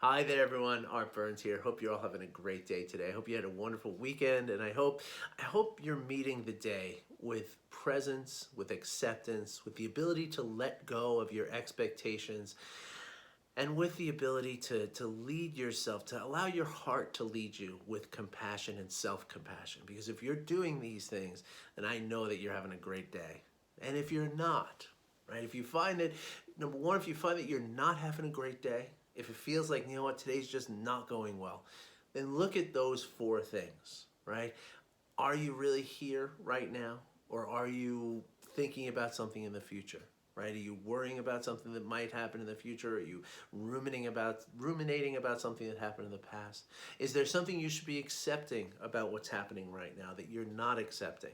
Hi there, everyone. Art Burns here. Hope you're all having a great day today. I hope you had a wonderful weekend, and I hope you're meeting the day with presence, with acceptance, with the ability to let go of your expectations, and with the ability to lead yourself, to allow your heart to lead you with compassion and self-compassion. Because if you're doing these things, then I know that you're having a great day. And if you're not, right? If you find that, number one, if you find that you're not having a great day, if it feels like, you know what, today's just not going well, then look at those four things, right? Are you really here right now? Or are you thinking about something in the future? Right? Are you worrying about something that might happen in the future? Are you ruminating about something that happened in the past? Is there something you should be accepting about what's happening right now that you're not accepting?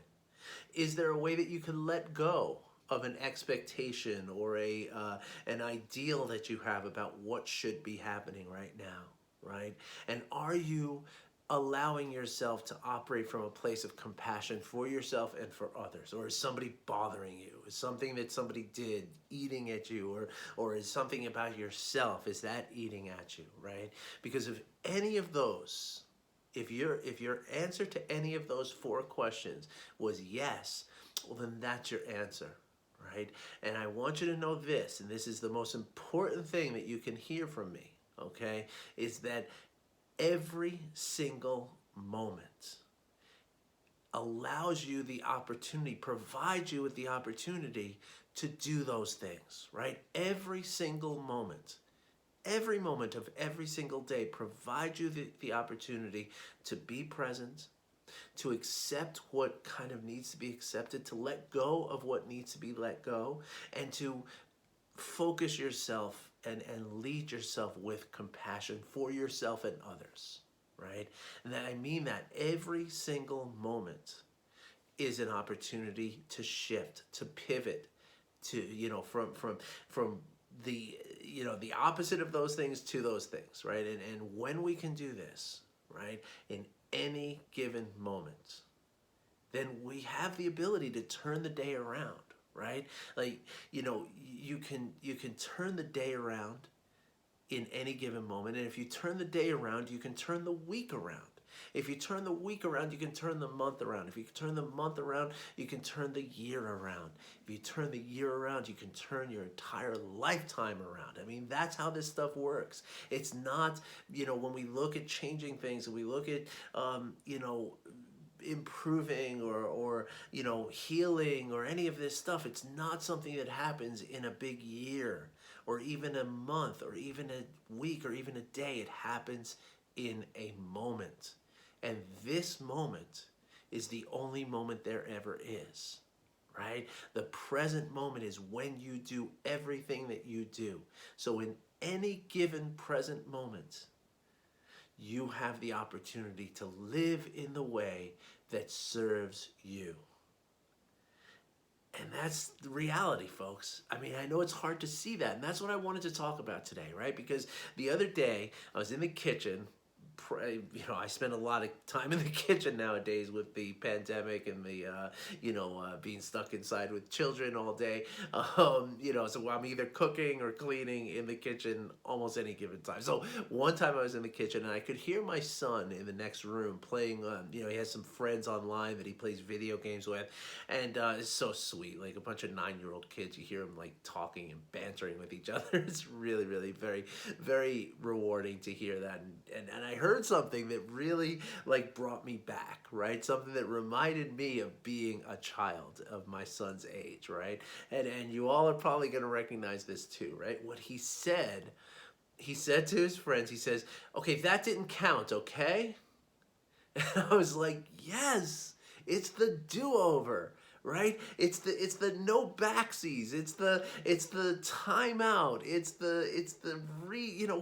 Is there a way that you can let go of an expectation or an ideal that you have about what should be happening right now, right? And are you allowing yourself to operate from a place of compassion for yourself and for others? Or is somebody bothering you? Is something that somebody did eating at you? Or is something about yourself, is that eating at you, right? Because if any of those, if your answer to any of those four questions was yes, well, then that's your answer, right? And I want you to know this, and this is the most important thing that you can hear from me, okay, is that every single moment allows you the opportunity, provides you with the opportunity to do those things, right? Every moment of every single day provides you the opportunity to be present, to accept what kind of needs to be accepted, to let go of what needs to be let go, and to focus yourself and lead yourself with compassion for yourself and others, right? And I mean that every single moment is an opportunity to shift, to pivot, to, from the, the opposite of those things to those things, right? And when we can do this, right, in any given moment, then we have the ability to turn the day around, right? Like, you can turn the day around in any given moment. And if you turn the day around, you can turn the week around. If you turn the week around, you can turn the month around. If you can turn the month around, you can turn the year around. If you turn the year around, you can turn your entire lifetime around. I mean, that's how this stuff works. It's not, when we look at changing things and we look at, improving or healing or any of this stuff, it's not something that happens in a big year or even a month or even a week or even a day. It happens in a moment, and this moment is the only moment there ever is, right? The present moment is when you do everything that you do. So in any given present moment, you have the opportunity to live in the way that serves you. And that's the reality, folks. I mean, I know it's hard to see that, and that's what I wanted to talk about today, right? Because the other day, I was in the kitchen. I spend a lot of time in the kitchen nowadays with the pandemic and the, being stuck inside with children all day. So I'm either cooking or cleaning in the kitchen almost any given time. So one time I was in the kitchen and I could hear my son in the next room playing, he has some friends online that he plays video games with. And it's so sweet, like a bunch of 9-year-old kids. You hear them like talking and bantering with each other. It's really, really very, very rewarding to hear that. And I heard something that really like brought me back, right? Something that reminded me of being a child of my son's age, right? And you all are probably going to recognize this too, right? What he said to his friends, he says, "Okay, that didn't count, okay?" And I was like, yes, it's the do-over, right? It's the no backsies. It's the timeout. It's the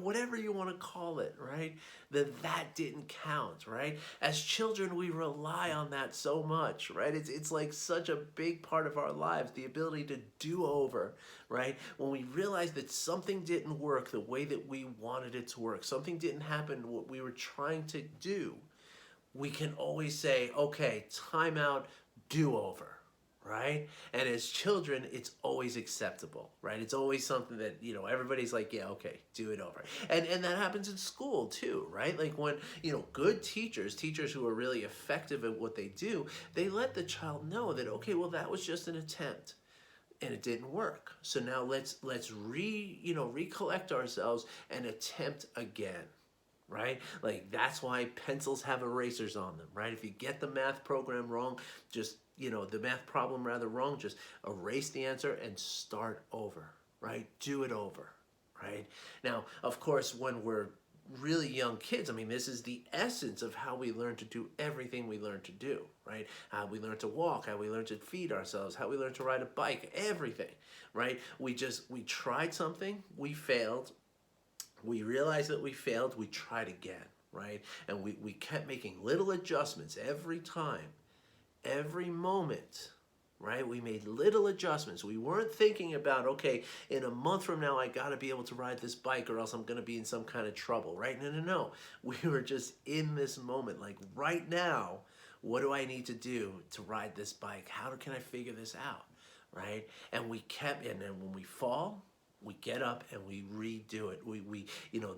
whatever you want to call it, right? That didn't count, right? As children, we rely on that so much, right? It's like such a big part of our lives, the ability to do over, right? When we realize that something didn't work the way that we wanted it to work, something didn't happen what we were trying to do, we can always say, okay, time out, do over, right? And as children, it's always acceptable, right? It's always something that, everybody's like, yeah, okay, do it over. And that happens in school too, right? Like when, good teachers who are really effective at what they do, they let the child know that, okay, well, that was just an attempt and it didn't work. So now let's recollect ourselves and attempt again. Right? Like that's why pencils have erasers on them, right? If you get the math program wrong, just, the math problem rather wrong, just erase the answer and start over, right? Do it over, right? Now, of course, when we're really young kids, I mean, this is the essence of how we learn to do everything we learn to do, right? How we learn to walk, how we learn to feed ourselves, how we learn to ride a bike, everything, right? We tried something, we failed, we realized that we failed, we tried again, right? And we kept making little adjustments every time, every moment, right? We made little adjustments. We weren't thinking about, okay, in a month from now, I got to be able to ride this bike or else I'm going to be in some kind of trouble, right? No. We were just in this moment, like right now, what do I need to do to ride this bike? How can I figure this out, right? And and then when we fall, we get up and we redo it. We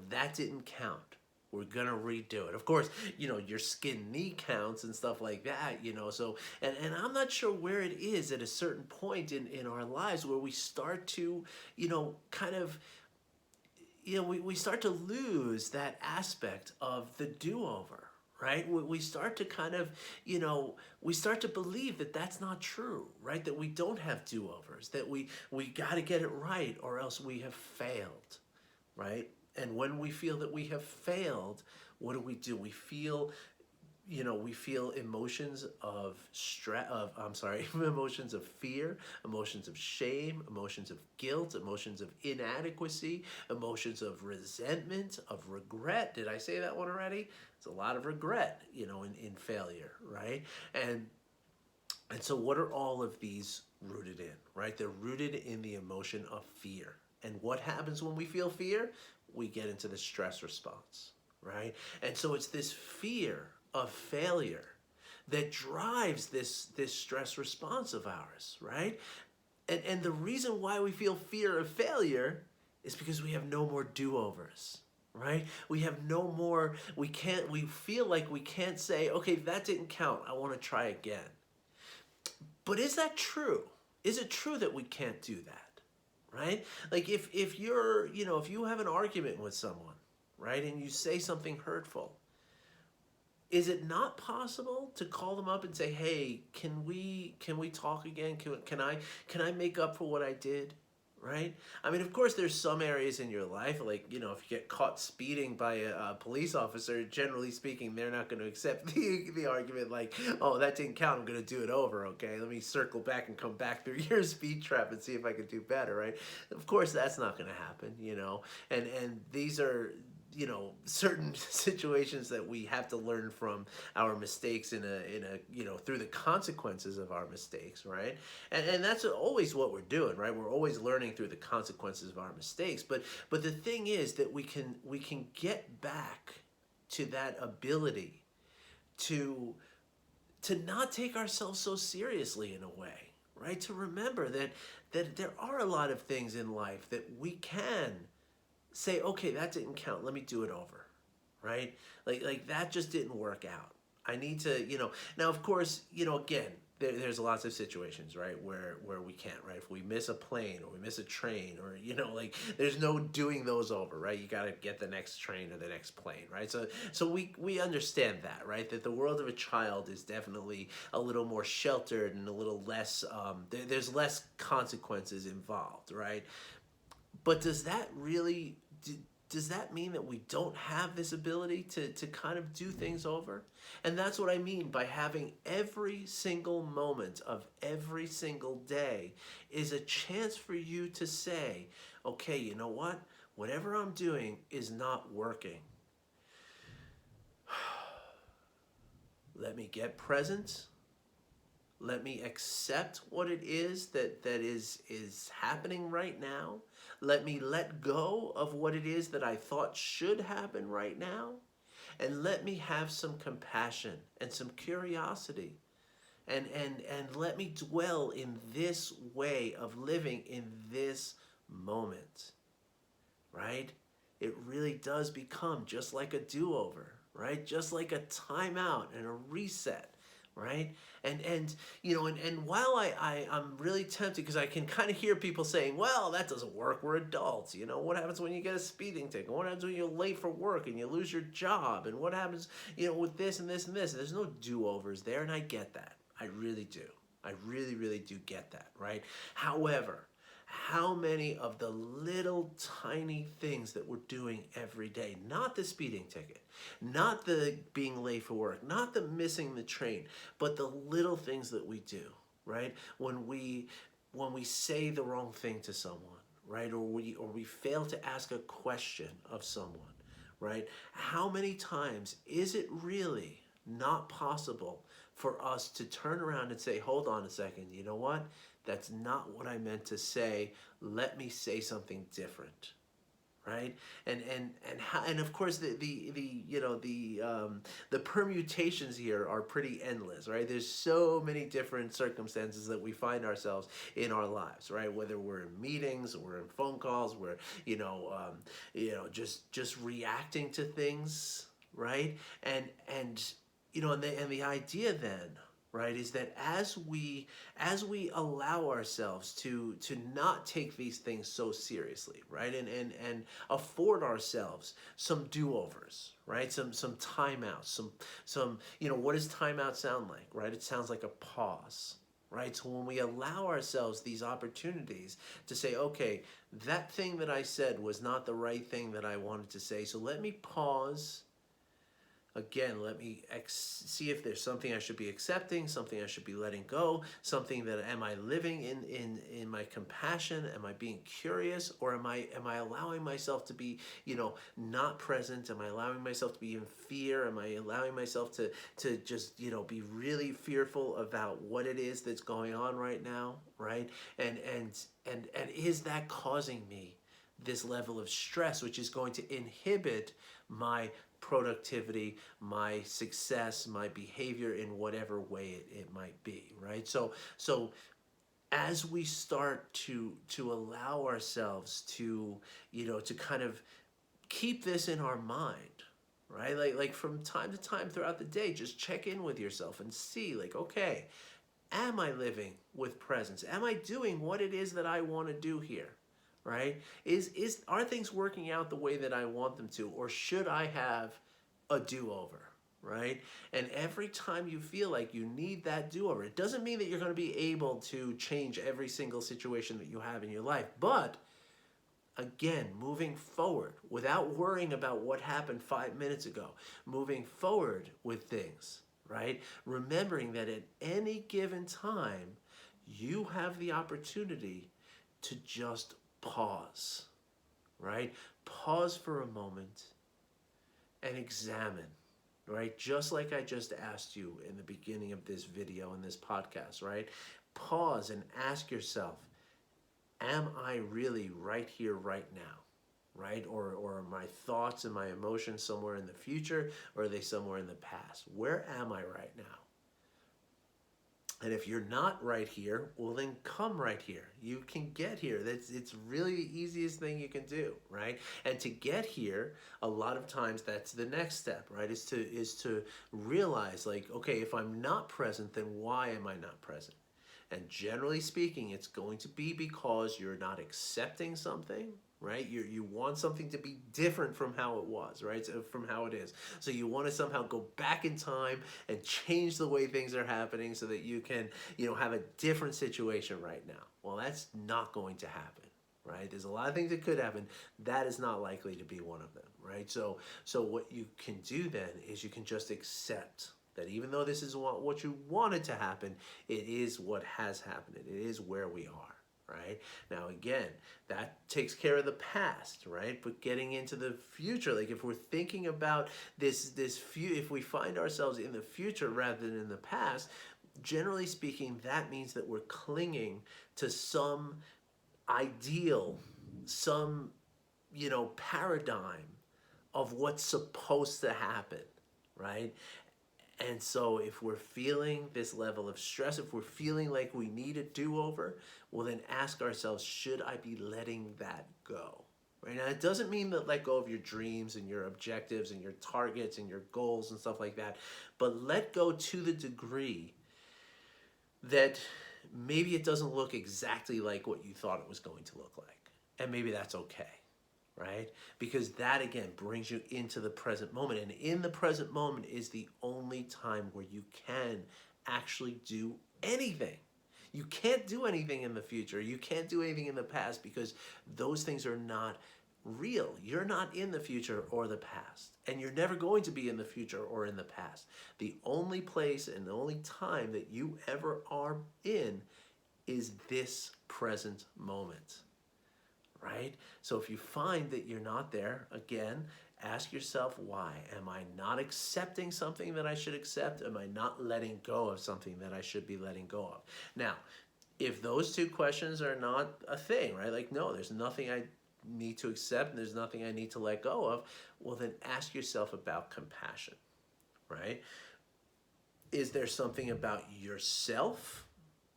that didn't count. We're gonna redo it. Of course, your skin knee counts and stuff like that, so and I'm not sure where it is at a certain point in our lives where we start to, kind of we start to lose that aspect of the do-over, right? We start to kind of, we start to believe that that's not true, right? That we don't have do-overs, that we got to get it right or else we have failed, right? And when we feel that we have failed, what do? We feel, we feel emotions of emotions of fear, emotions of shame, emotions of guilt, emotions of inadequacy, emotions of resentment, of regret. Did I say that one already? It's a lot of regret, in failure, right? And so what are all of these rooted in, right? They're rooted in the emotion of fear. And what happens when we feel fear? We get into the stress response, right? And so it's this fear of failure that drives this stress response of ours, right? And the reason why we feel fear of failure is because we have no more do-overs, right? We have no more, we feel like we can't say, okay, that didn't count, I want to try again. But is that true? Is it true that we can't do that, right? Like if you're, if you have an argument with someone, right, and you say something hurtful, is it not possible to call them up and say, hey, can we talk again? Can I make up for what I did? Right? I mean, of course, there's some areas in your life, like, if you get caught speeding by a police officer, generally speaking, they're not going to accept the argument like, oh, that didn't count, I'm going to do it over, okay? Let me circle back and come back through your speed trap and see if I can do better, right? Of course, that's not going to happen, and these are, certain situations that we have to learn from our mistakes in a through the consequences of our mistakes, right? And that's always what we're doing, right? We're always learning through the consequences of our mistakes. But the thing is that we can get back to that ability to not take ourselves so seriously in a way, right? To remember that there are a lot of things in life that we can say, okay, that didn't count, let me do it over, right? Like that just didn't work out. I need to, now of course, again, there's lots of situations, right, where we can't, right? If we miss a plane or we miss a train or, like there's no doing those over, right? You got to get the next train or the next plane, right? So we understand that, right? That the world of a child is definitely a little more sheltered and a little less, there's less consequences involved, right? But does that mean that we don't have this ability to kind of do things over? And that's what I mean by having every single moment of every single day is a chance for you to say, okay, you know what? Whatever I'm doing is not working. Let me get present. Let me accept what it is that is happening right now. Let me let go of what it is that I thought should happen right now. And let me have some compassion and some curiosity and let me dwell in this way of living in this moment, right? It really does become just like a do-over, right? Just like a timeout and a reset, right? And and while I'm really tempted, because I can kind of hear people saying, well, that doesn't work, we're adults. What happens when you get a speeding ticket? What happens when you're late for work and you lose your job? And what happens, with this and this and this? There's no do-overs there, and I get that. I really do. I really, really do get that, right? However, how many of the little tiny things that we're doing every day, not the speeding ticket, not the being late for work, not the missing the train, but the little things that we do, right? When we say the wrong thing to someone, right? Or we fail to ask a question of someone, right? How many times is it really not possible for us to turn around and say, hold on a second, you know what? That's not what I meant to say. Let me say something different, right? And of course the permutations here are pretty endless, right? There's so many different circumstances that we find ourselves in our lives, right? Whether we're in meetings, or we're in phone calls, we're just reacting to things, right? And the idea then, right, is that as we allow ourselves to not take these things so seriously, right, and afford ourselves some do-overs, right, some timeouts, some what does timeout sound like, right? It sounds like a pause, right? So when we allow ourselves these opportunities to say, okay, that thing that I said was not the right thing that I wanted to say, so let me pause. Again, let me see if there's something I should be accepting, something I should be letting go, something that, am I living in my compassion? Am I being curious? Or am I allowing myself to be, not present? Am I allowing myself to be in fear? Am I allowing myself to just, be really fearful about what it is that's going on right now, right? And is that causing me this level of stress, which is going to inhibit my productivity, my success, my behavior in whatever way it might be, right? So as we start to allow ourselves to to kind of keep this in our mind, right? Like from time to time throughout the day, just check in with yourself and see, like, okay, am I living with presence? Am I doing what it is that I want to do here? Right? Are things working out the way that I want them to, or should I have a do-over? Right? And every time you feel like you need that do-over, it doesn't mean that you're going to be able to change every single situation that you have in your life, but again, moving forward without worrying about what happened 5 minutes ago, moving forward with things, right? Remembering that at any given time, you have the opportunity to just pause, right? Pause for a moment and examine, right? Just like I just asked you in the beginning of this video, in this podcast, right? Pause and ask yourself, am I really right here, right now? Right? Or are my thoughts and my emotions somewhere in the future, or are they somewhere in the past? Where am I right now? And if you're not right here, well, then come right here. You can get here. It's really the easiest thing you can do, right? And to get here, a lot of times that's the next step, right? Is to realize, like, okay, if I'm not present, then why am I not present? And generally speaking, it's going to be because you're not accepting something, right? You want something to be different from how it was, right? So from how it is. So you want to somehow go back in time and change the way things are happening so that you can, have a different situation right now. Well, that's not going to happen. Right? There's a lot of things that could happen. That is not likely to be one of them, right? So what you can do then is you can just accept that even though this is what you wanted to happen, it is what has happened. It is where we are, right? Now, again, that takes care of the past, right? But getting into the future, like if we're thinking about if we find ourselves in the future rather than in the past, generally speaking, that means that we're clinging to some ideal, some, paradigm of what's supposed to happen, right? And so if we're feeling this level of stress, if we're feeling like we need a do-over, well then ask ourselves, should I be letting that go? Right now, it doesn't mean that let go of your dreams and your objectives and your targets and your goals and stuff like that, but let go to the degree that maybe it doesn't look exactly like what you thought it was going to look like. And maybe that's okay, right? Because that again brings you into the present moment. And in the present moment is the only time where you can actually do anything. You can't do anything in the future. You can't do anything in the past because those things are not real. You're not in the future or the past. And you're never going to be in the future or in the past. The only place and the only time that you ever are in is this present moment. Right? So if you find that you're not there, again, ask yourself why. Am I not accepting something that I should accept? Am I not letting go of something that I should be letting go of? Now, if those two questions are not a thing, right? Like, no, there's nothing I need to accept and there's nothing I need to let go of, well, then ask yourself about compassion, right? Is there something about yourself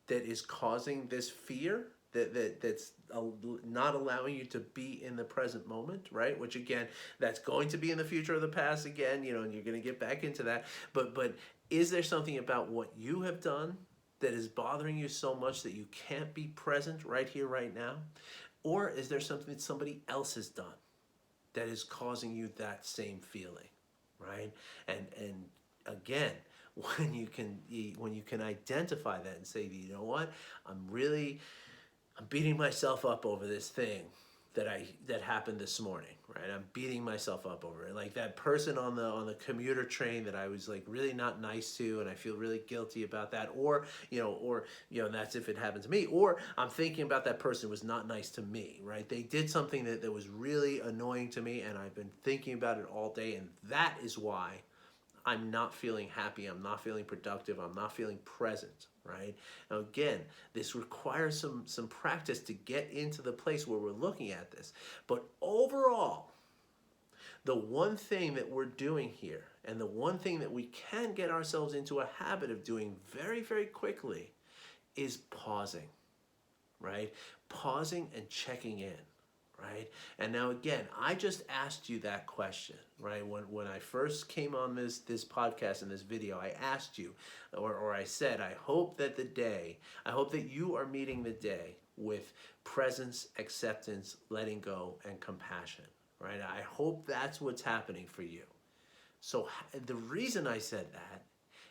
that is causing this fear? That's not allowing you to be in the present moment, right? Which again, that's going to be in the future or the past again, you know, and you're going to get back into that. But is there something about what you have done that is bothering you so much that you can't be present right here, right now? Or is there something that somebody else has done that is causing you that same feeling, right? And again, when you can identify that and say, you know what, I'm beating myself up over this thing that happened this morning, right? I'm beating myself up over it. Like that person on the commuter train that I was like really not nice to, and I feel really guilty about that. Or that's if it happened to me. Or I'm thinking about that person who was not nice to me, right? They did something that was really annoying to me, and I've been thinking about it all day, and that is why I'm not feeling happy, I'm not feeling productive, I'm not feeling present, right? Now again, this requires some practice to get into the place where we're looking at this. But overall, the one thing that we're doing here, and the one thing that we can get ourselves into a habit of doing very, very quickly is pausing, right? Pausing and checking in. Right? And now again, I just asked you that question, right? When I first came on this podcast and this video, I asked you, or I said, I hope that you are meeting the day with presence, acceptance, letting go, and compassion, right? I hope that's what's happening for you. So the reason I said that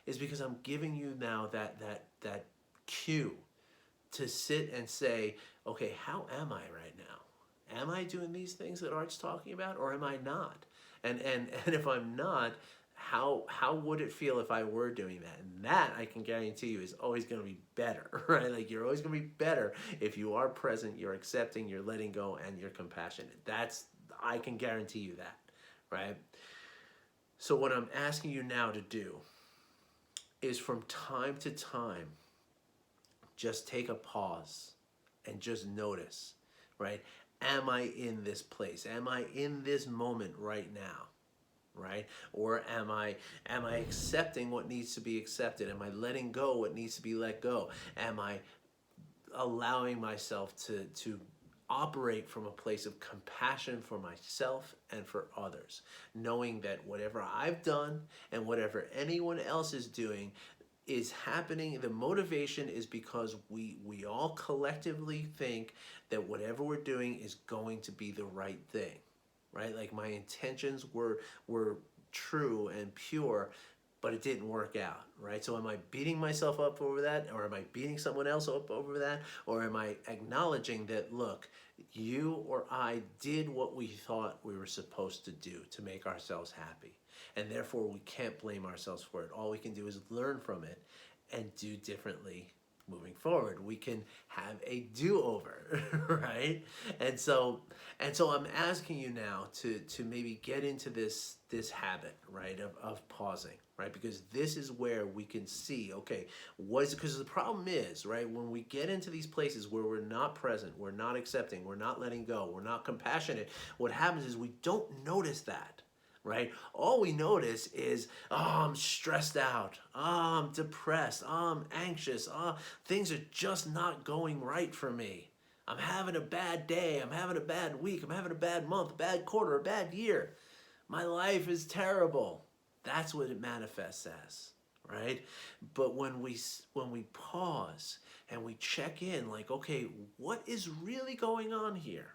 is because I'm giving you now that cue to sit and say, okay, how am I right now? Am I doing these things that Art's talking about, or am I not? And if I'm not, how would it feel if I were doing that? And that, I can guarantee you, is always going to be better, right? Like, you're always going to be better if you are present, you're accepting, you're letting go, and you're compassionate. I can guarantee you that, right? So what I'm asking you now to do is, from time to time, just take a pause and just notice, right? Am I in this place? Am I in this moment right now? Right? Or am I accepting what needs to be accepted? Am I letting go what needs to be let go? Am I allowing myself to operate from a place of compassion for myself and for others, knowing that whatever I've done and whatever anyone else is doing is happening. The motivation is because we all collectively think that whatever we're doing is going to be the right thing, right? Like, my intentions were true and pure, but it didn't work out, right? So am I beating myself up over that, or am I beating someone else up over that, or am I acknowledging that, look, you or I did what we thought we were supposed to do to make ourselves happy, and therefore we can't blame ourselves for it. All we can do is learn from it and do differently moving forward. We can have a do-over, right? And so I'm asking you now to maybe get into this habit, right, of pausing, right? Because this is where we can see, okay, what is it? Because the problem is, right, when we get into these places where we're not present, we're not accepting, we're not letting go, we're not compassionate, what happens is we don't notice that right? All we notice is, oh, I'm stressed out. Oh, I'm depressed. Oh, I'm anxious. Oh, things are just not going right for me. I'm having a bad day. I'm having a bad week. I'm having a bad month, a bad quarter, a bad year. My life is terrible. That's what it manifests as, right? But when we pause and we check in, like, okay, what is really going on here?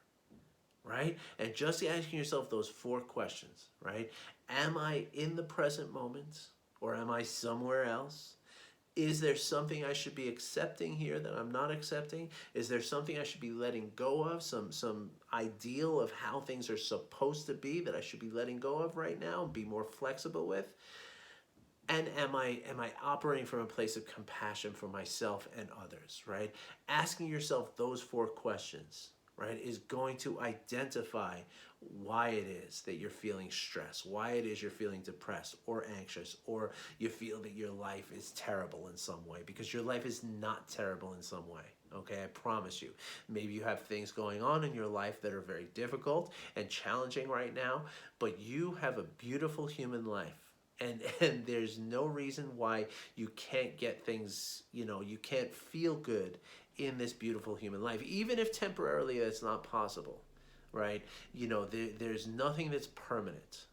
Right? And just asking yourself those 4 questions, right? Am I in the present moment or am I somewhere else? Is there something I should be accepting here that I'm not accepting? Is there something I should be letting go of? Some ideal of how things are supposed to be that I should be letting go of right now and be more flexible with? And am I operating from a place of compassion for myself and others, right? Asking yourself those 4 questions, right, is going to identify why it is that you're feeling stressed, why it is you're feeling depressed or anxious, or you feel that your life is terrible in some way, because your life is not terrible in some way. Okay, I promise you. Maybe you have things going on in your life that are very difficult and challenging right now, but you have a beautiful human life. And there's no reason why you can't get things, you can't feel good in this beautiful human life, even if temporarily that's not possible, right? There's nothing that's permanent,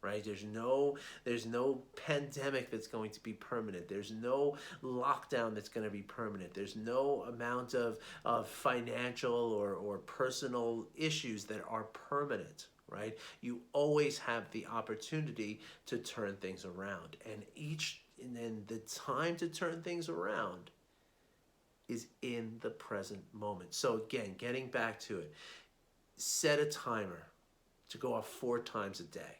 right? There's no pandemic that's going to be permanent. There's no lockdown that's going to be permanent. There's no amount of financial or personal issues that are permanent, right? You always have the opportunity to turn things around, and then the time to turn things around is in the present moment. So again, getting back to it, set a timer to go off 4 times a day.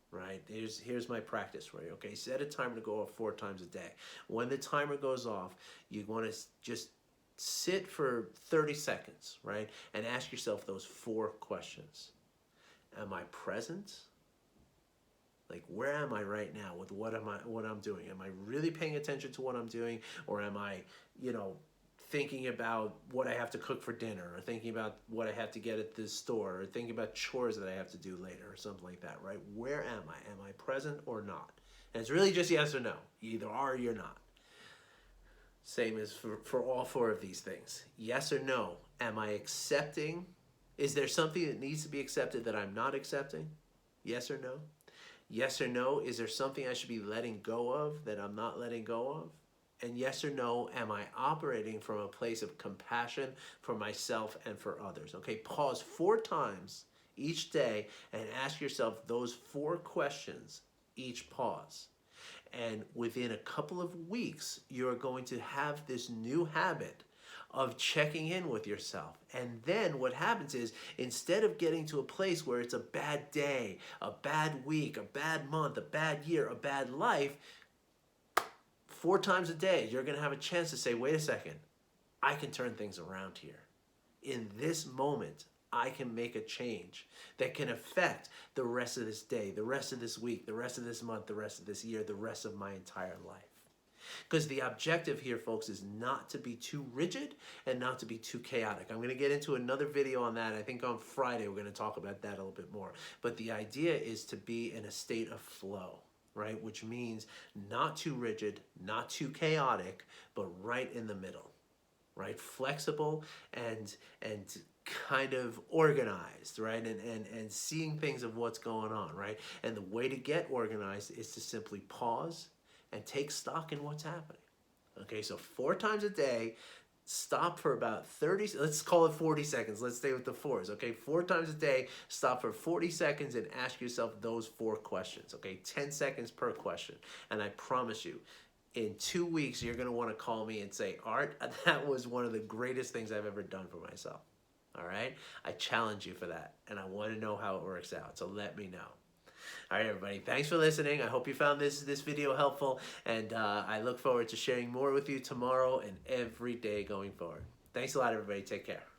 Right? Here's my practice for you. Okay, set a timer to go off 4 times a day. When the timer goes off, you want to just sit for 30 seconds, right? And ask yourself those 4 questions. Am I present? Like, where am I right now with what I'm doing? Am I really paying attention to what I'm doing, or am I, thinking about what I have to cook for dinner, or thinking about what I have to get at the store, or thinking about chores that I have to do later, or something like that, right? Where am I? Am I present or not? And it's really just yes or no. You either are or you're not. Same as for all 4 of these things. Yes or no. Am I accepting? Is there something that needs to be accepted that I'm not accepting? Yes or no? Yes or no. Is there something I should be letting go of that I'm not letting go of? And yes or no, am I operating from a place of compassion for myself and for others? Okay, pause 4 times each day and ask yourself those 4 questions each pause. And within a couple of weeks, you're going to have this new habit of checking in with yourself. And then what happens is, instead of getting to a place where it's a bad day, a bad week, a bad month, a bad year, a bad life, 4 times a day, you're going to have a chance to say, wait a second, I can turn things around here. In this moment, I can make a change that can affect the rest of this day, the rest of this week, the rest of this month, the rest of this year, the rest of my entire life. Because the objective here, folks, is not to be too rigid and not to be too chaotic. I'm going to get into another video on that. I think on Friday we're going to talk about that a little bit more. But the idea is to be in a state of flow, right? Which means not too rigid, not too chaotic, but right in the middle, right? Flexible and kind of organized, right? And seeing things of what's going on, right? And the way to get organized is to simply pause and take stock in what's happening. Okay, so 4 times a day, stop for about 30, let's call it 40 seconds. Let's stay with the 4s, okay? 4 times a day, stop for 40 seconds and ask yourself those 4 questions, okay? 10 seconds per question. And I promise you, in 2 weeks, you're gonna wanna call me and say, Art, that was one of the greatest things I've ever done for myself, all right? I challenge you for that, and I wanna know how it works out, so let me know. All right, everybody, thanks for listening. I hope you found this video helpful, and I look forward to sharing more with you tomorrow and every day going forward. Thanks a lot, everybody. Take care.